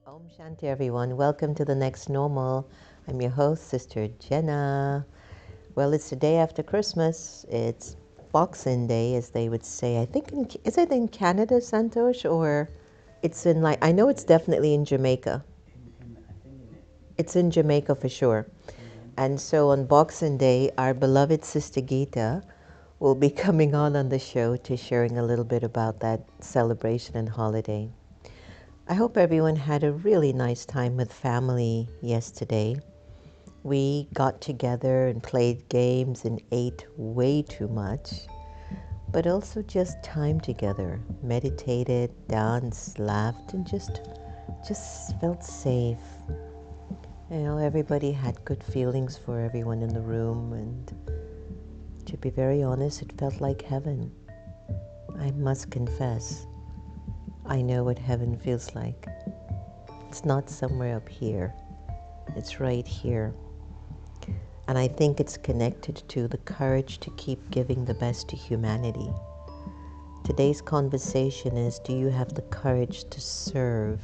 Om Shanti, everyone. Welcome to the next normal. I'm your host, Sister Jenna. Well, it's the day after Christmas. It's Boxing Day, as they would say. I think, is it in Canada, Santosh, or it's in I know it's definitely in Jamaica. It's in Jamaica for sure. And so on Boxing Day, our beloved Sister Gita will be coming on the show to sharing a little bit about that celebration and holiday. I hope everyone had a really nice time with family yesterday. We got together and played games and ate way too much, but also just time together, meditated, danced, laughed, and just felt safe. Everybody had good feelings for everyone in the room, and to be very honest, it felt like heaven. I must confess, I know what heaven feels like. It's not somewhere up here. It's right here. And I think it's connected to the courage to keep giving the best to humanity. Today's conversation is, do you have the courage to serve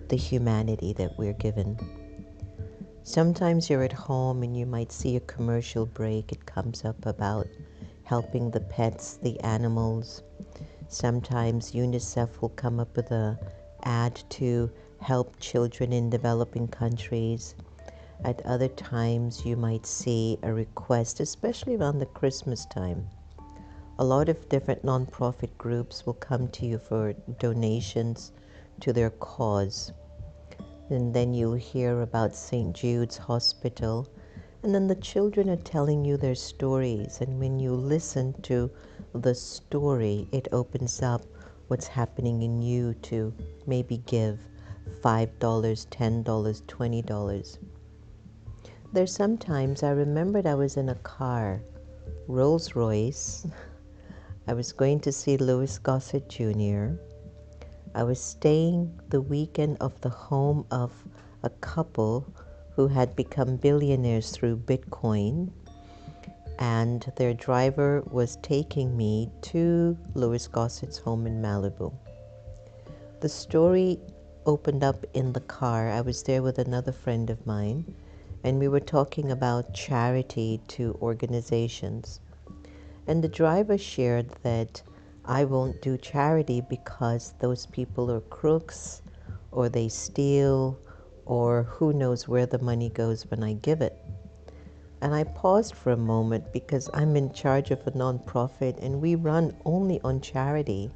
the humanity that we're given? Sometimes you're at home and you might see a commercial break. It comes up about helping the pets, the animals. Sometimes UNICEF will come up with an ad to help children in developing countries. At other times, you might see a request, especially around the Christmas time. A lot of different nonprofit groups will come to you for donations to their cause. And then you'll hear about St. Jude's Hospital. And then the children are telling you their stories. And when you listen to the story, it opens up what's happening in you to maybe give $5, $10, $20. There's sometimes I remembered I was in a car, Rolls Royce. I was going to see Louis Gossett Jr. I was staying the weekend of the home of a couple who had become billionaires through Bitcoin, and their driver was taking me to Louis Gossett's home in Malibu. The story opened up in the car. I was there with another friend of mine, and we were talking about charity to organizations. And the driver shared that I won't do charity because those people are crooks, or they steal, or who knows where the money goes when I give it. And I paused for a moment because I'm in charge of a nonprofit and we run only on charity.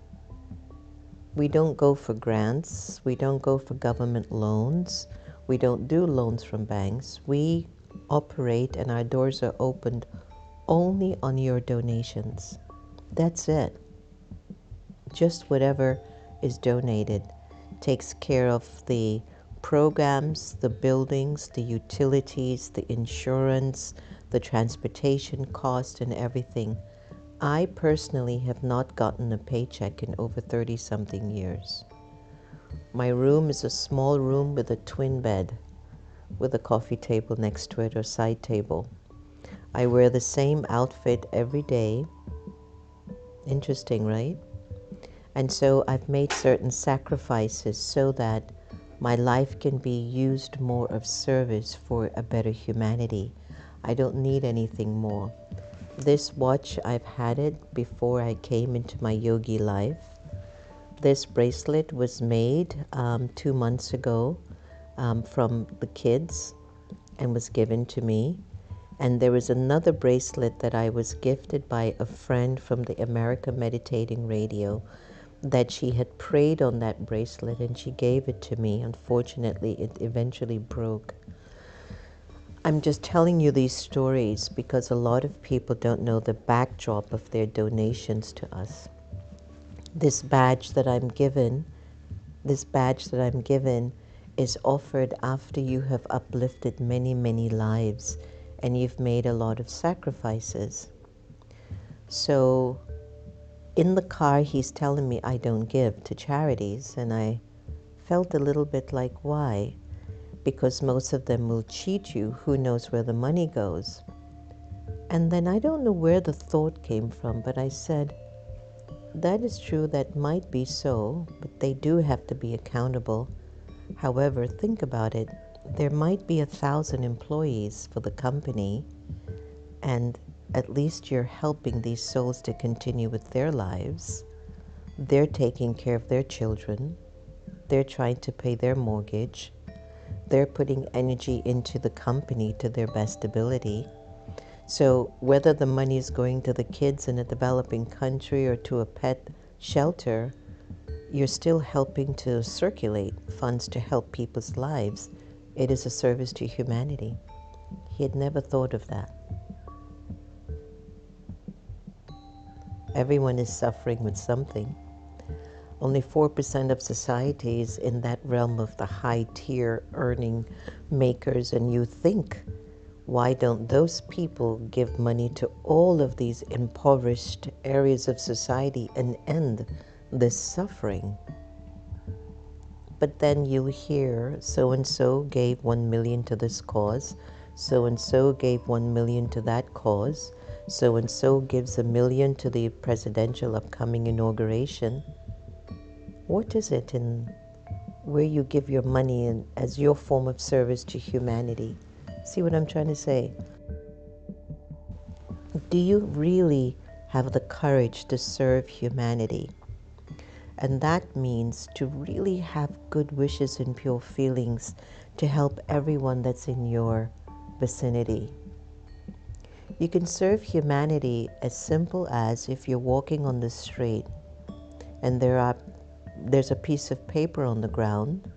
We don't go for grants. We don't go for government loans. We don't do loans from banks. We operate and our doors are opened only on your donations. That's it. Just whatever is donated takes care of the programs, the buildings, the utilities, the insurance, the transportation cost, and everything. I personally have not gotten a paycheck in over 30-something years. My room is a small room with a twin bed, with a coffee table next to it or side table. I wear the same outfit every day. Interesting, right? And so I've made certain sacrifices so that my life can be used more of service for a better humanity. I don't need anything more. This watch, I've had it before I came into my yogi life. This bracelet was made 2 months ago from the kids and was given to me. And there was another bracelet that I was gifted by a friend from the America Meditating Radio, that she had prayed on that bracelet and she gave it to me. Unfortunately, it eventually broke. I'm just telling you these stories because a lot of people don't know the backdrop of their donations to us. This badge that I'm given is offered after you have uplifted many, many lives and you've made a lot of sacrifices. So in the car, he's telling me I don't give to charities, and I felt a little bit like, why? Because most of them will cheat you. Who knows where the money goes? And then I don't know where the thought came from, but I said, that is true, that might be so, but they do have to be accountable. However, think about it. There might be 1,000 employees for the company, and at least you're helping these souls to continue with their lives. They're taking care of their children. They're trying to pay their mortgage. They're putting energy into the company to their best ability. So whether the money is going to the kids in a developing country or to a pet shelter, you're still helping to circulate funds to help people's lives. It is a service to humanity. He had never thought of that. Everyone is suffering with something. Only 4% of society is in that realm of the high tier earning makers, and you think, why don't those people give money to all of these impoverished areas of society and end this suffering? But then you hear so-and-so gave 1 million to this cause, so-and-so gave 1 million to that cause, so-and-so gives 1 million to the presidential upcoming inauguration. What is it in where you give your money in as your form of service to humanity? See what I'm trying to say? Do you really have the courage to serve humanity? And that means to really have good wishes and pure feelings to help everyone that's in your vicinity. You can serve humanity as simple as if you're walking on the street and there's a piece of paper on the ground,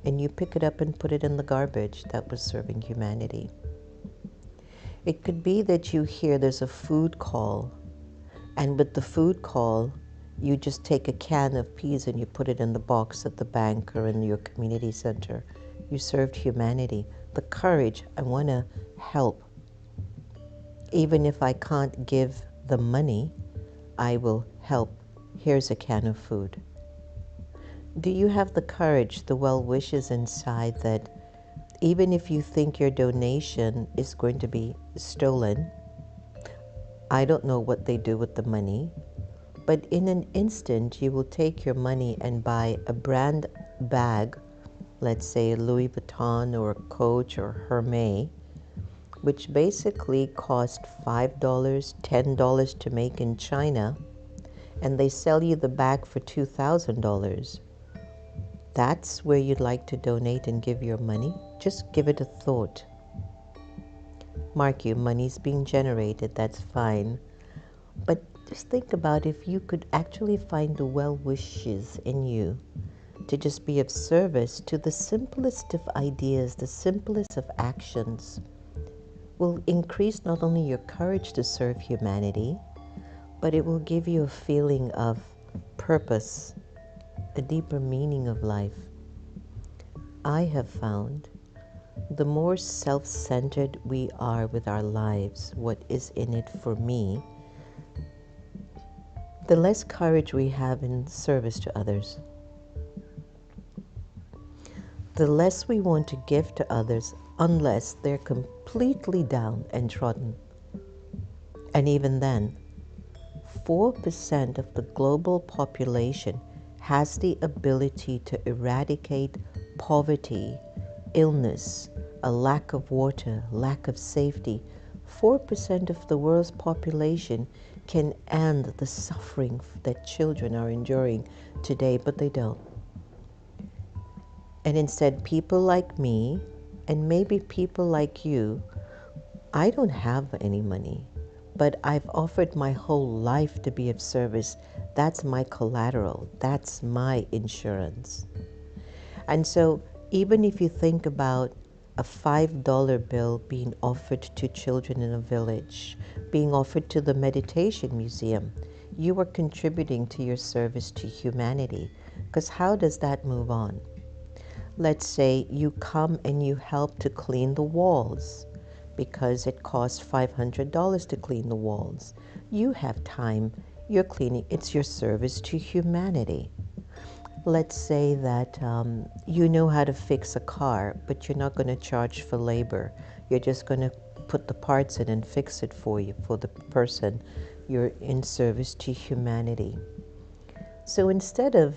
and you pick it up and put it in the garbage. That was serving humanity. It could be that you hear there's a food call, and with the food call, you just take a can of peas and you put it in the box at the bank or in your community center. You served humanity. The courage, I want to help. Even if I can't give the money, I will help. Here's a can of food. Do you have the courage, the well wishes inside that even if you think your donation is going to be stolen, I don't know what they do with the money, but in an instant you will take your money and buy a brand bag, let's say Louis Vuitton or Coach or Hermes, which basically cost $5, $10 to make in China, and they sell you the bag for $2,000. That's where you'd like to donate and give your money? Just give it a thought. Mark you, money's being generated, that's fine. But just think about if you could actually find the well wishes in you to just be of service to the simplest of ideas, the simplest of actions, will increase not only your courage to serve humanity, but it will give you a feeling of purpose, a deeper meaning of life. I have found the more self-centered we are with our lives, what is in it for me, the less courage we have in service to others. The less we want to give to others unless they're completely down and trodden. And even then, 4% of the global population has the ability to eradicate poverty, illness, a lack of water, lack of safety. 4% of the world's population can end the suffering that children are enduring today, but they don't. And instead, people like me, and maybe people like you, I don't have any money, but I've offered my whole life to be of service. That's my collateral. That's my insurance. And so even if you think about a $5 bill being offered to children in a village, being offered to the Meditation Museum, you are contributing to your service to humanity. Because how does that move on? Let's say you come and you help to clean the walls because it costs $500 to clean the walls. You have time, you're cleaning, it's your service to humanity. Let's say that you know how to fix a car, but you're not going to charge for labor. You're just going to put the parts in and fix it for you, for the person. You're in service to humanity. So instead of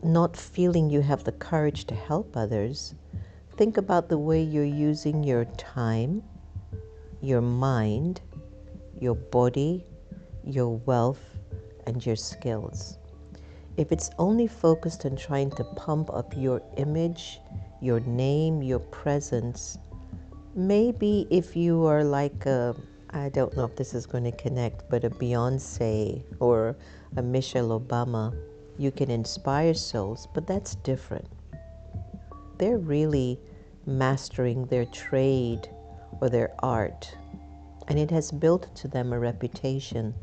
not feeling you have the courage to help others, think about the way you're using your time, your mind, your body, your wealth, and your skills. If it's only focused on trying to pump up your image, your name, your presence, maybe if you are like I don't know if this is going to connect, but a Beyonce or a Michelle Obama, you can inspire souls, but that's different. They're really mastering their trade or their art, and it has built to them a reputation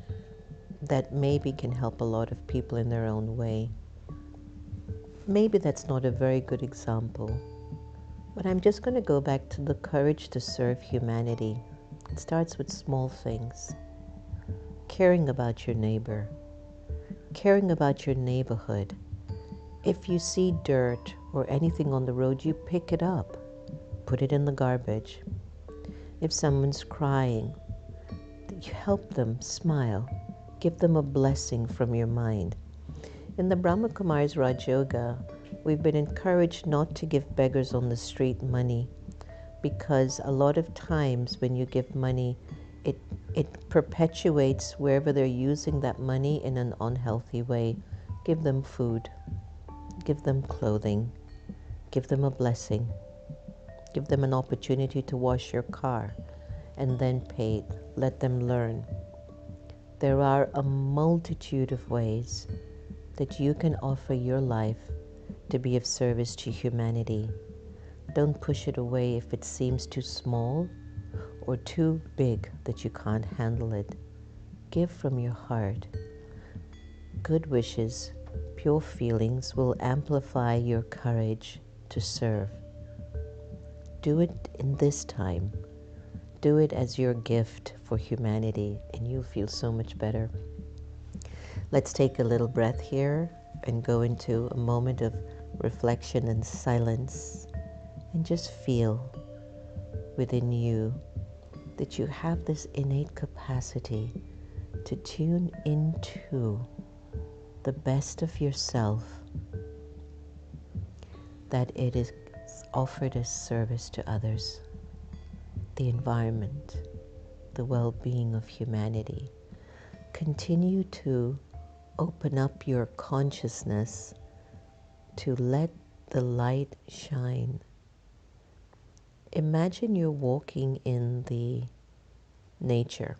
that maybe can help a lot of people in their own way. Maybe that's not a very good example, but I'm just going to go back to the courage to serve humanity. It starts with small things. Caring about your neighbor, caring about your neighborhood. If you see dirt or anything on the road, you pick it up, put it in the garbage. If someone's crying, you help them, smile, give them a blessing from your mind. In the Brahma Kumaris Raj Yoga, we've been encouraged not to give beggars on the street money, because a lot of times when you give money, it perpetuates wherever they're using that money in an unhealthy way. Give them food, give them clothing, give them a blessing, give them an opportunity to wash your car, and then pay it. Let them learn. There are a multitude of ways that you can offer your life to be of service to humanity. Don't push it away if it seems too small or too big that you can't handle it. Give from your heart. Good wishes, pure feelings will amplify your courage to serve. Do it in this time. Do it as your gift for humanity, and you'll feel so much better. Let's take a little breath here and go into a moment of reflection and silence, and just feel within you that you have this innate capacity to tune into the best of yourself, that it is offered as service to others, the environment, the well-being of humanity. Continue to open up your consciousness to let the light shine. Imagine you're walking in the nature,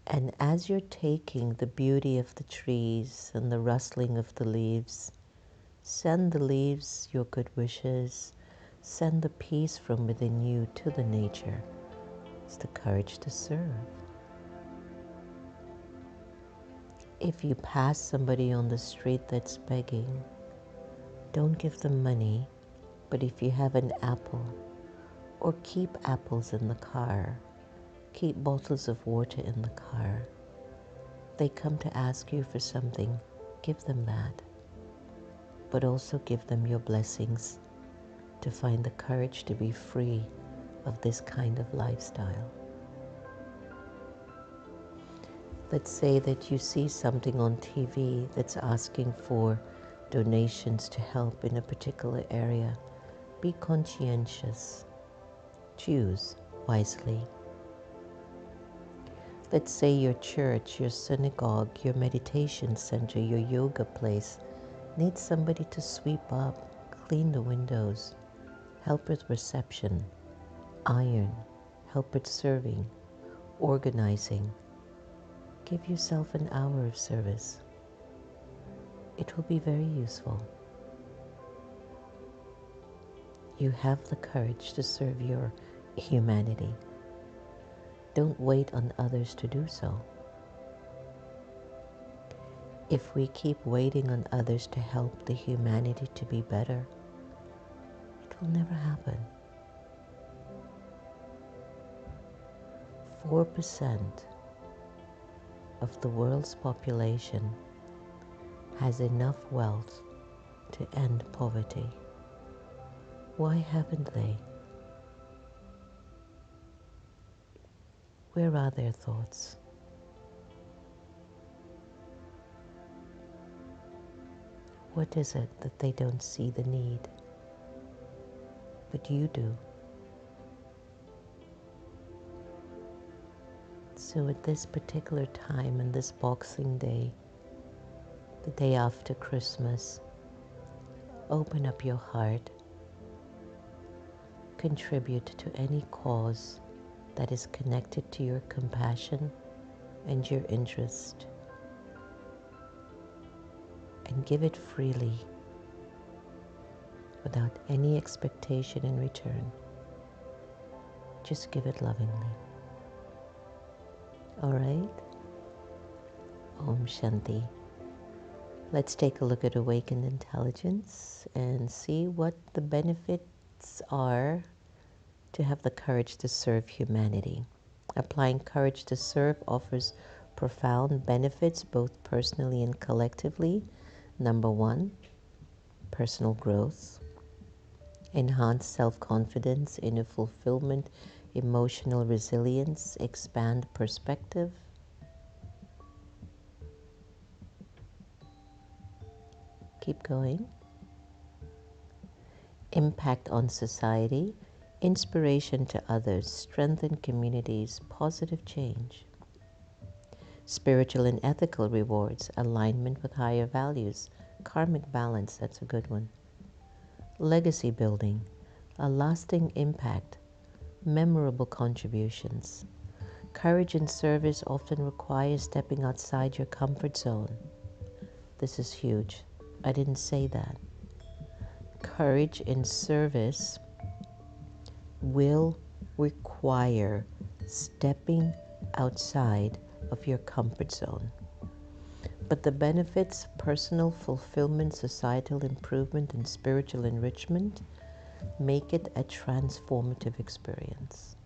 and as you're taking the beauty of the trees and the rustling of the leaves, send the leaves your good wishes, send the peace from within you to the nature. It's the courage to serve. If you pass somebody on the street that's begging, don't give them money, but if you have an apple, or keep apples in the car, keep bottles of water in the car. They come to ask you for something, give them that. But also give them your blessings to find the courage to be free of this kind of lifestyle. Let's say that you see something on TV that's asking for donations to help in a particular area. Be conscientious. Choose wisely. Let's say your church, your synagogue, your meditation center, your yoga place needs somebody to sweep up, clean the windows, help with reception, iron, help with serving, organizing. Give yourself an hour of service. It will be very useful. You have the courage to serve your humanity. Don't wait on others to do so. If we keep waiting on others to help the humanity to be better, it will never happen. 4% of the world's population has enough wealth to end poverty. Why haven't they? Where are their thoughts? What is it that they don't see the need, but you do? So at this particular time, and this Boxing Day, the day after Christmas, open up your heart, contribute to any cause that is connected to your compassion and your interest, and give it freely without any expectation in return. Just give it lovingly. All right? Om Shanti. Let's take a look at awakened intelligence and see what the benefits are to have the courage to serve humanity. Applying courage to serve offers profound benefits both personally and collectively. Number one, personal growth, enhanced self-confidence, inner fulfillment, emotional resilience, expand perspective. Keep going. Impact on society, inspiration to others, strengthen communities, positive change. Spiritual and ethical rewards, alignment with higher values, karmic balance, that's a good one. Legacy building, a lasting impact, memorable contributions. Courage in service often requires stepping outside your comfort zone. This is huge. I didn't say that. Courage in service will require stepping outside of your comfort zone. But the benefits, personal fulfillment, societal improvement, and spiritual enrichment make it a transformative experience.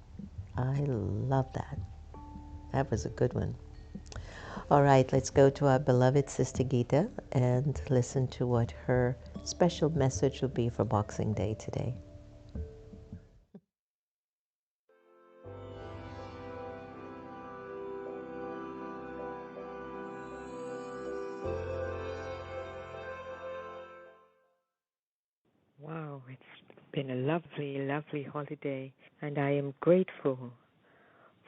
I love that. That was a good one. All right, let's go to our beloved Sister Gita and listen to what her special message will be for Boxing Day today. Wow, it's been a lovely, lovely holiday, and I am grateful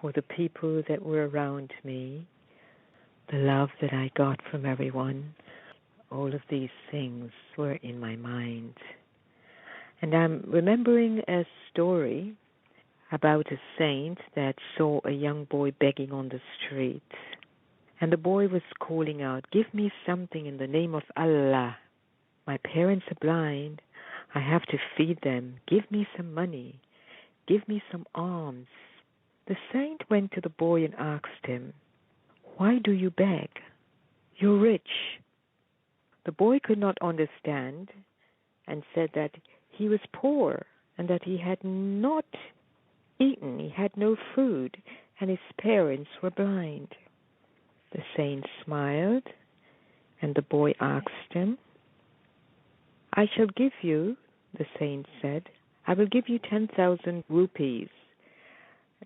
for the people that were around me, the love that I got from everyone. All of these things were in my mind. And I'm remembering a story about a saint that saw a young boy begging on the street. And the boy was calling out, "Give me something in the name of Allah. My parents are blind. I have to feed them. Give me some money. Give me some alms." The saint went to the boy and asked him, "Why do you beg? You're rich." The boy could not understand and said that he was poor and that he had not eaten, he had no food, and his parents were blind. The saint smiled, and the boy asked him, "I shall give you," the saint said, "I will give you 10,000 rupees.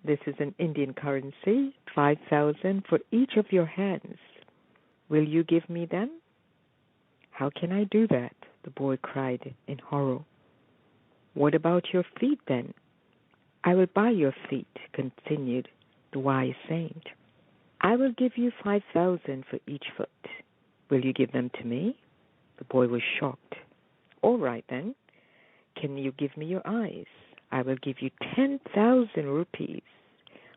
This is an Indian currency, 5,000 for each of your hands. Will you give me them?" "How can I do that?" the boy cried in horror. "What about your feet then?" "I will buy your feet," continued the wise saint. "I will give you 5,000 for each foot. Will you give them to me?" The boy was shocked. "All right then. Can you give me your eyes?" "I will give you 10,000 rupees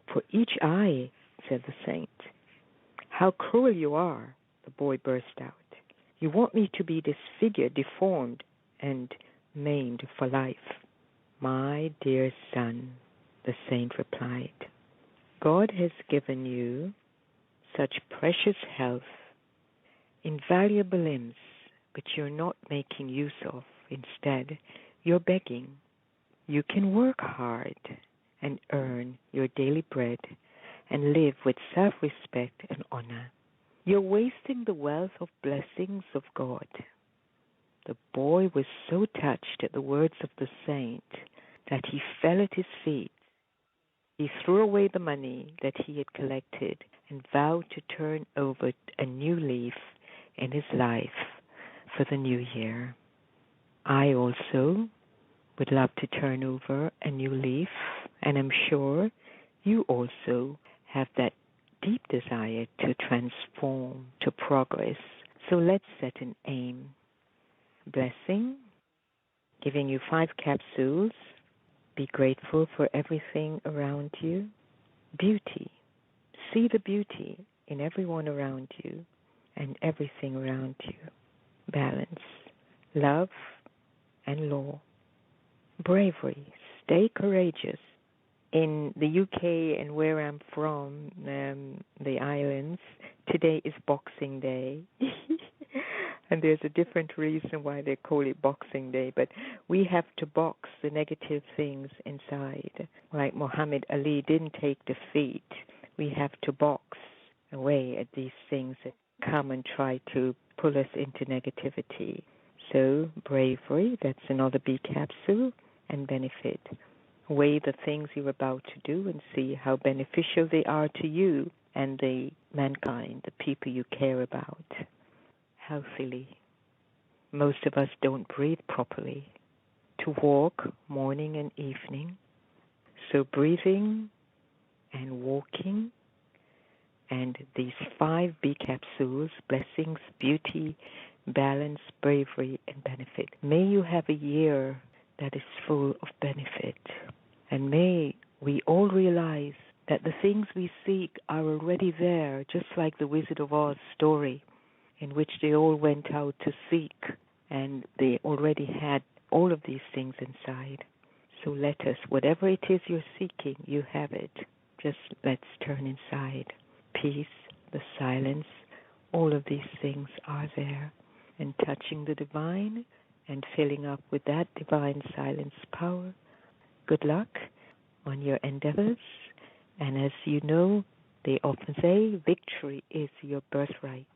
for each eye," said the saint. "How cruel you are," the boy burst out. "You want me to be disfigured, deformed, and maimed for life." "My dear son," the saint replied, "God has given you such precious health, invaluable limbs, but you're not making use of. Instead, you're begging. You can work hard and earn your daily bread and live with self-respect and honor. You're wasting the wealth of blessings of God." The boy was so touched at the words of the saint that he fell at his feet. He threw away the money that he had collected and vowed to turn over a new leaf in his life for the new year. I also would love to turn over a new leaf, and I'm sure you also have that deep desire to transform, to progress. So let's set an aim. Blessing, giving you 5 capsules. Be grateful for everything around you. Beauty, see the beauty in everyone around you and everything around you. Balance, love and law. Bravery, stay courageous. In the UK and where I'm from, the islands, today is Boxing Day. And there's a different reason why they call it Boxing Day, but we have to box the negative things inside. Like Muhammad Ali didn't take defeat. We have to box away at these things that come and try to pull us into negativity. So, bravery, that's another B capsule, and benefit. Weigh the things you're about to do and see how beneficial they are to you and the mankind, the people you care about. Healthily. Most of us don't breathe properly. To walk morning and evening. So breathing and walking and these 5 B capsules, blessings, beauty, balance, bravery, and benefit. May you have a year that is full of benefit. And may we all realize that the things we seek are already there, just like the Wizard of Oz story, in which they all went out to seek, and they already had all of these things inside. So let us, whatever it is you're seeking, you have it. Just let's turn inside. Peace, the silence, all of these things are there. And touching the divine and filling up with that divine silence power. Good luck on your endeavors. And as you know, they often say, victory is your birthright.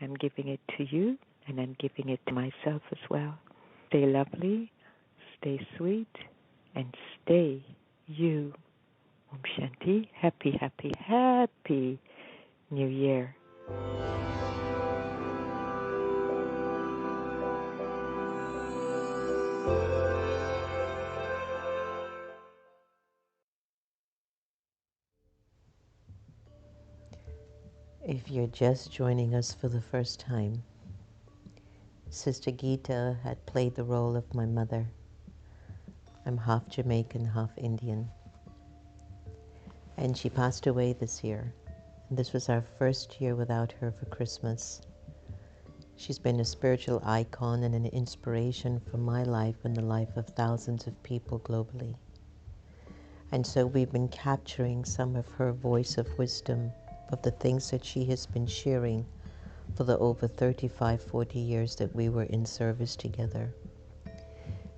I'm giving it to you, and I'm giving it to myself as well. Stay lovely, stay sweet, and stay you. Om Shanti. Happy, happy, happy New Year. If you're just joining us for the first time, Sister Gita had played the role of my mother. I'm half Jamaican, half Indian. And she passed away this year. And this was our first year without her for Christmas. She's been a spiritual icon and an inspiration for my life and the life of thousands of people globally. And so we've been capturing some of her voice of wisdom, of the things that she has been sharing for the over 35, 40 years that we were in service together.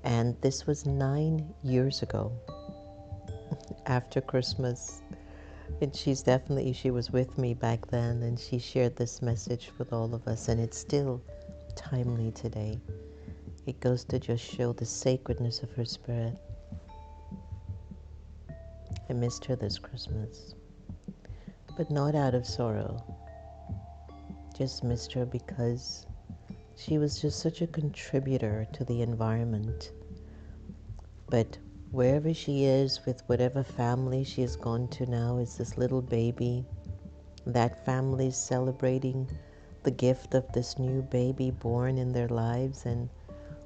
And this was 9 years ago, after Christmas. And she was with me back then, and she shared this message with all of us, and it's still timely today. It goes to just show the sacredness of her spirit. I missed her this Christmas, but not out of sorrow. Just missed her because she was just such a contributor to the environment. But wherever she is, with whatever family she has gone to now, is this little baby. That family is celebrating the gift of this new baby born in their lives, and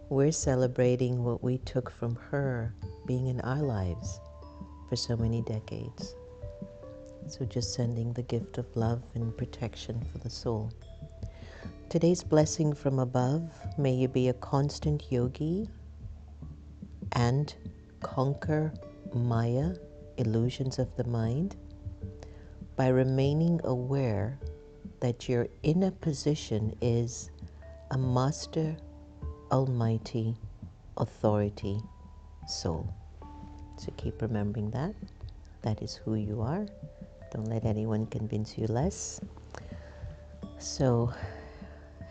we're celebrating what we took from her being in our lives for so many decades. So just sending the gift of love and protection for the soul. Today's blessing from above: may you be a constant yogi and conquer Maya, illusions of the mind, by remaining aware that your inner position is a master, almighty, authority soul. So keep remembering that. That is who you are. Don't let anyone convince you less. So,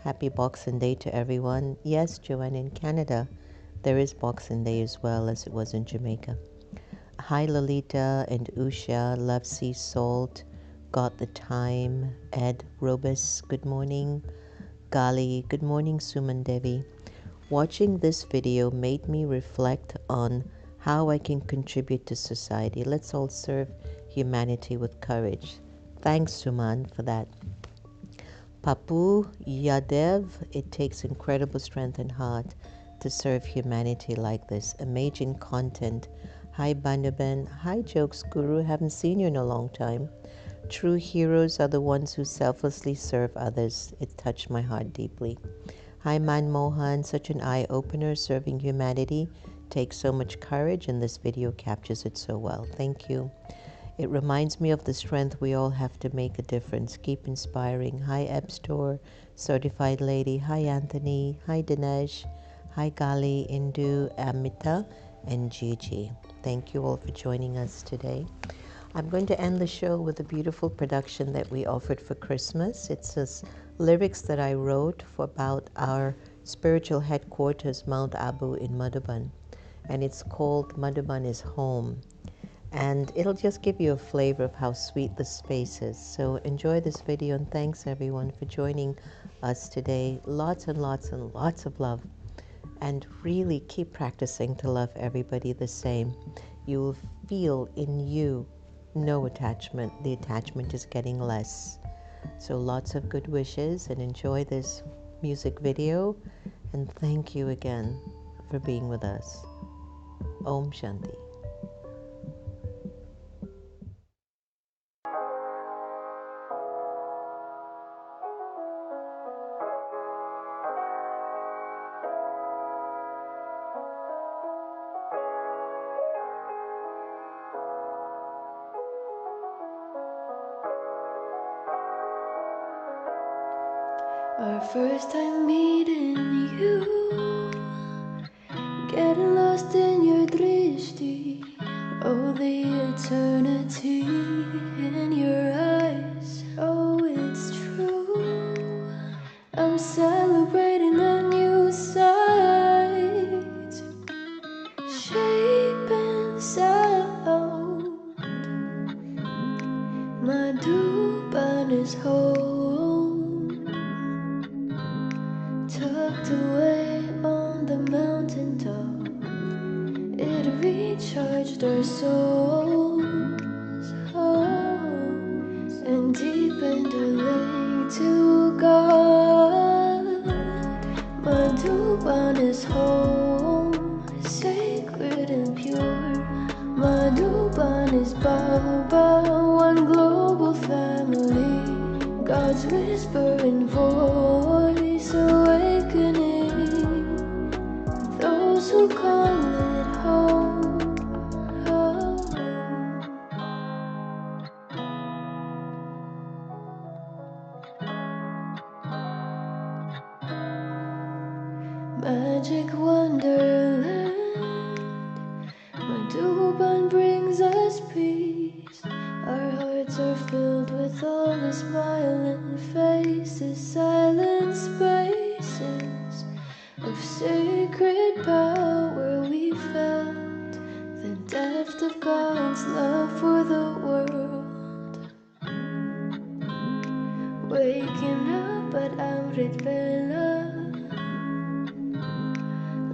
happy Boxing Day to everyone. Yes, Joanne, in Canada, there is Boxing Day as well as it was in Jamaica. Hi, Lolita and Usha, Love Sea Salt, Got the Time, Ed Robus, good morning. Gali. Good morning, Suman Devi. Watching this video made me reflect on how I can contribute to society. Let's all serve humanity with courage. Thanks, Suman, for that. Papu Yadev, it takes incredible strength and heart to serve humanity like this. Amazing content. Hi, Bandaban. Hi, Jokes Guru. Haven't seen you in a long time. True heroes are the ones who selflessly serve others. It touched my heart deeply. Hi, Man Mohan. Such an eye-opener. Serving humanity takes so much courage, and this video captures it so well. Thank you. It reminds me of the strength we all have to make a difference. Keep inspiring. Hi, Ebb Store, Certified Lady. Hi, Anthony. Hi, Dinesh. Hi, Gali, Indu, Amita, and Gigi. Thank you all for joining us today. I'm going to end the show with a beautiful production that we offered for Christmas. It's this lyrics that I wrote for about our spiritual headquarters, Mount Abu in Madhuban. And it's called Madhuban is Home. And it'll just give you a flavor of how sweet the space is. So enjoy this video, and thanks everyone for joining us today. Lots and lots and lots of love. And really keep practicing to love everybody the same. You will feel in you no attachment. The attachment is getting less. So lots of good wishes, and enjoy this music video. And thank you again for being with us. Om Shanti. Our first time meeting you, getting lost in your drishti. Oh, the eternity in your eyes. Oh, it's true. I'm celebrating a new sight, shape and sound. Madhuban is home, tucked away on the mountaintop. It recharged our souls, oh, and deepened our link to God. Madhuban is home, sacred and pure. Madhuban is Baba, one global family. God's whispering voice awakening those who call it home. Magic wonderland, Madhuban brings us peace. Our hearts are filled with all the smiling faces, silent spaces of sacred power. We felt the depth of God's love for the world. Waking up at Amrit Vela,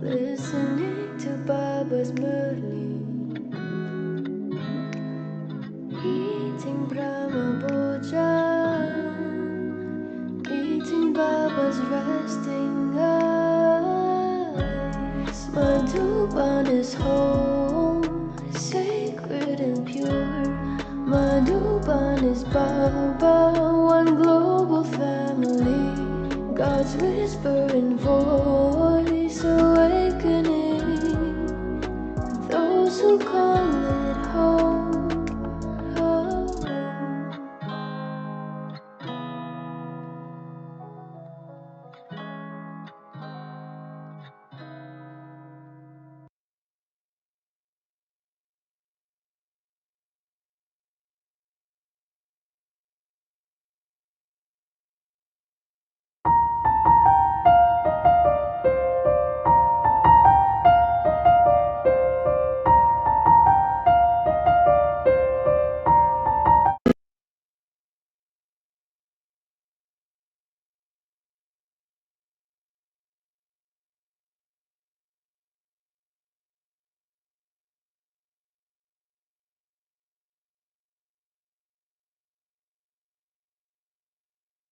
listening to Baba's Murli, eating Brahma Bhojan, eating Baba's resting eyes. Madhuban is home, sacred and pure. Madhuban is Baba, one global family. God's whispering voice awakening those who call